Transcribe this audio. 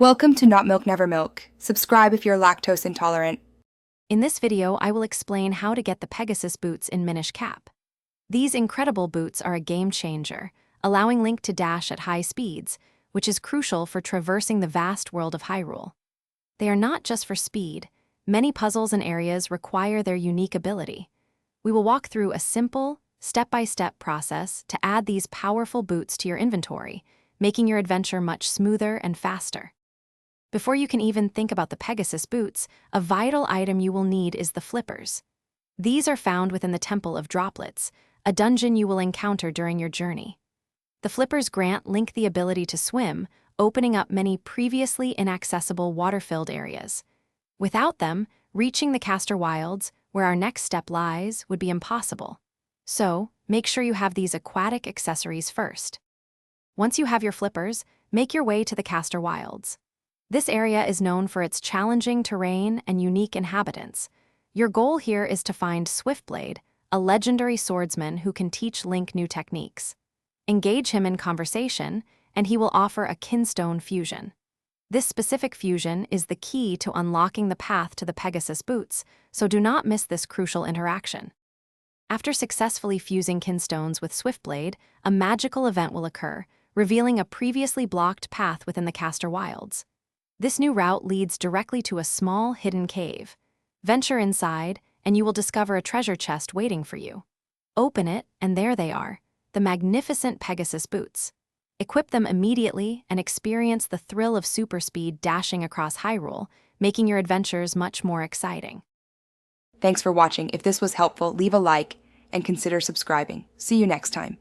Welcome to Not Milk Never Milk. Subscribe if you're lactose intolerant. In this video, I will explain how to get the Pegasus Boots in Minish Cap. These incredible boots are a game changer, allowing Link to dash at high speeds, which is crucial for traversing the vast world of Hyrule. They are not just for speed. Many puzzles and areas require their unique ability. We will walk through a simple, step-by-step process to add these powerful boots to your inventory, making your adventure much smoother and faster. Before you can even think about the Pegasus Boots, a vital item you will need is the flippers. These are found within the Temple of Droplets, a dungeon you will encounter during your journey. The flippers grant Link the ability to swim, opening up many previously inaccessible water-filled areas. Without them, reaching the Caster Wilds, where our next step lies, would be impossible. So, make sure you have these aquatic accessories first. Once you have your flippers, make your way to the Caster Wilds. This area is known for its challenging terrain and unique inhabitants. Your goal here is to find Swiftblade, a legendary swordsman who can teach Link new techniques. Engage him in conversation, and he will offer a kinstone fusion. This specific fusion is the key to unlocking the path to the Pegasus Boots, so do not miss this crucial interaction. After successfully fusing kinstones with Swiftblade, a magical event will occur, revealing a previously blocked path within the Caster Wilds. This new route leads directly to a small, hidden cave. Venture inside, and you will discover a treasure chest waiting for you. Open it, and there they are, the magnificent Pegasus Boots. Equip them immediately and experience the thrill of super speed dashing across Hyrule, making your adventures much more exciting. Thanks for watching. If this was helpful, leave a like and consider subscribing. See you next time.